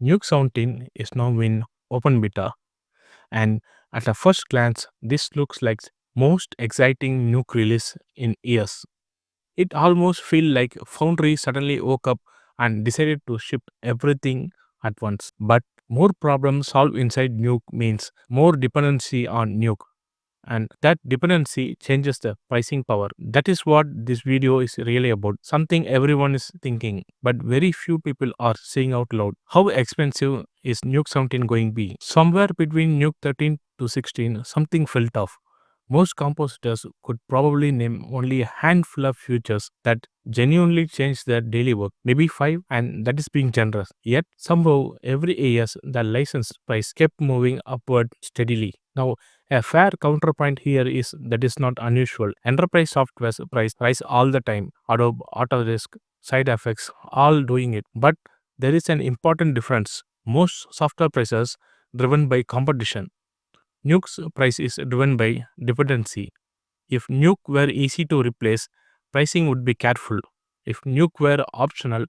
Nuke 17 is now in open beta, and at a first glance, this looks like most exciting Nuke release in years. It almost feels like Foundry suddenly woke up and decided to ship everything at once. But more problems solved inside Nuke means more dependency on Nuke, and that dependency changes the pricing power. That is what this video is really about. Something everyone is thinking, but very few people are saying out loud. How expensive is Nuke 17 going to be? Somewhere between Nuke 13 to 16, something felt off. Most compositors could probably name only a handful of features that genuinely change their daily work, maybe five, and that is being generous. Yet somehow every year the license price kept moving upward steadily. Now a fair counterpoint here is that is not unusual. Enterprise software price rise all the time. Adobe, Autodesk, side effects, all doing it. But there is an important difference. Most software prices driven by competition. Nuke's price is driven by dependency. If Nuke were easy to replace, pricing would be careful. If Nuke were optional,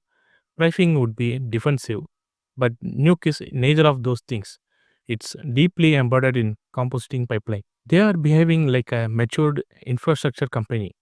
pricing would be defensive. But Nuke is neither of those things. It's deeply embedded in compositing pipeline. They are behaving like a matured infrastructure company.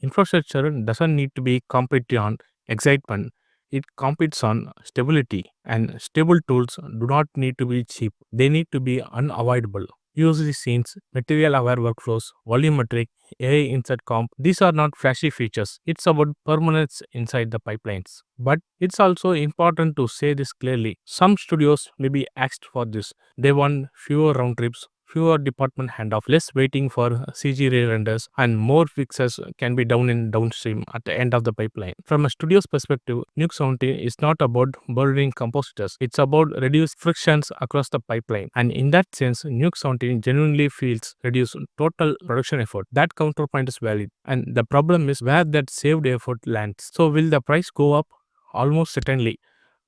Infrastructure doesn't need to be competed on excitement. It competes on stability, and stable tools do not need to be cheap. They need to be unavoidable. UC scenes, material aware workflows, volumetric, AI insert comp. These are not flashy features. It's about permanence inside the pipelines. But it's also important to say this clearly. Some studios may be asked for this. They want fewer round trips, fewer department handoff, less waiting for CG re-renders, and more fixes can be done in downstream at the end of the pipeline. From a studio's perspective, Nuke 17 is not about burdening compositors. It's about reduced frictions across the pipeline. And in that sense, Nuke 17 genuinely feels reduced total production effort. That counterpoint is valid. And the problem is where that saved effort lands. So will the price go up? Almost certainly.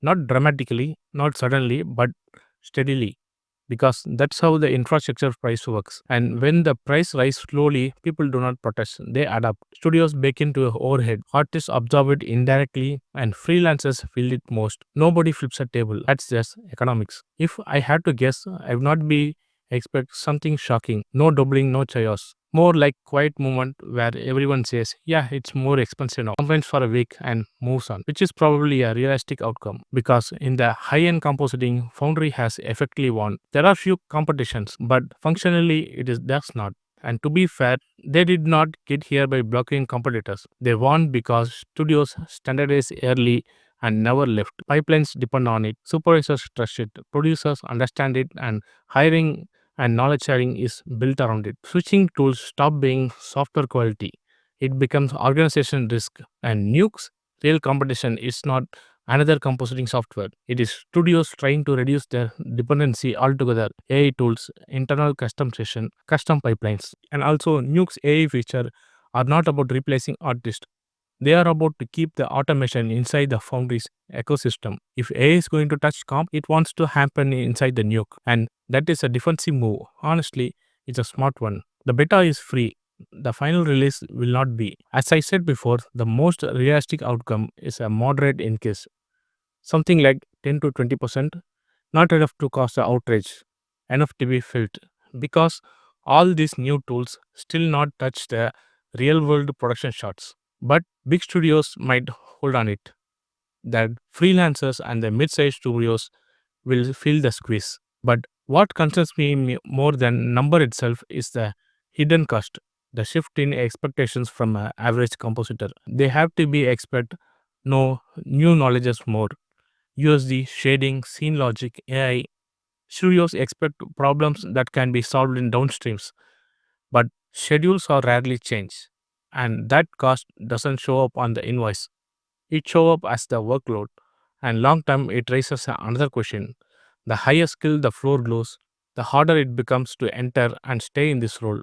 Not dramatically, not suddenly, but steadily, because that's how the infrastructure price works. And when the price rise slowly, people do not protest, they adapt. Studios bake into overhead, artists absorb it indirectly, and freelancers feel it most. Nobody flips a table. That's just economics. If I had to guess, I would not be expect something shocking. No doubling, no chaos. More like quiet moment where everyone says, yeah, it's more expensive now, complains for a week and moves on, which is probably a realistic outcome, because in the high-end compositing, Foundry has effectively won. There are few competitions, but functionally it is does not. And to be fair, they did not get here by blocking competitors. They won because studios standardized early and never left. Pipelines depend on it, supervisors trust it, producers understand it, and hiring and knowledge sharing is built around it. Switching tools stop being software quality. It becomes organization risk. And Nuke's real competition is not another compositing software. It is studios trying to reduce their dependency altogether. AI tools, internal customization, custom pipelines. And also Nuke's AI feature are not about replacing artists. They are about to keep the automation inside the Foundry's ecosystem. If AI is going to touch comp, it wants to happen inside the Nuke. And that is a defensive move. Honestly, it's a smart one. The beta is free. The final release will not be. As I said before, the most realistic outcome is a moderate increase. Something like 10 to 20%, not enough to cause the outrage, enough to be felt. Because all these new tools still not touch the real world production shots. But big studios might hold on it. That freelancers and the mid-sized studios will feel the squeeze. But what concerns me more than number itself is the hidden cost, the shift in expectations from an average compositor. They have to be expert, know new knowledges more. USD, shading, scene logic, AI. Studios expect problems that can be solved in downstreams, but schedules are rarely changed, and that cost doesn't show up on the invoice. It show up as the workload, and long term it raises another question. The higher skill the floor glows, the harder it becomes to enter and stay in this role.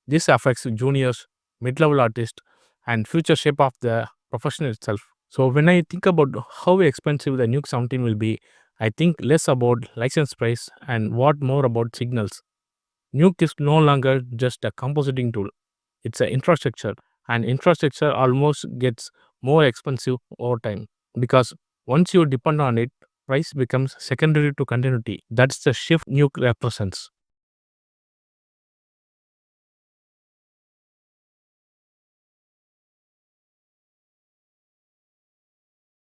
This affects juniors, mid-level artists, and future shape of the profession itself. So when I think about how expensive the Nuke 17 will be, I think less about license price and what more about signals. Nuke is no longer just a compositing tool. It's an infrastructure, and infrastructure almost gets more expensive over time, because once you depend on it, price becomes secondary to continuity. That's the shift Nuke represents.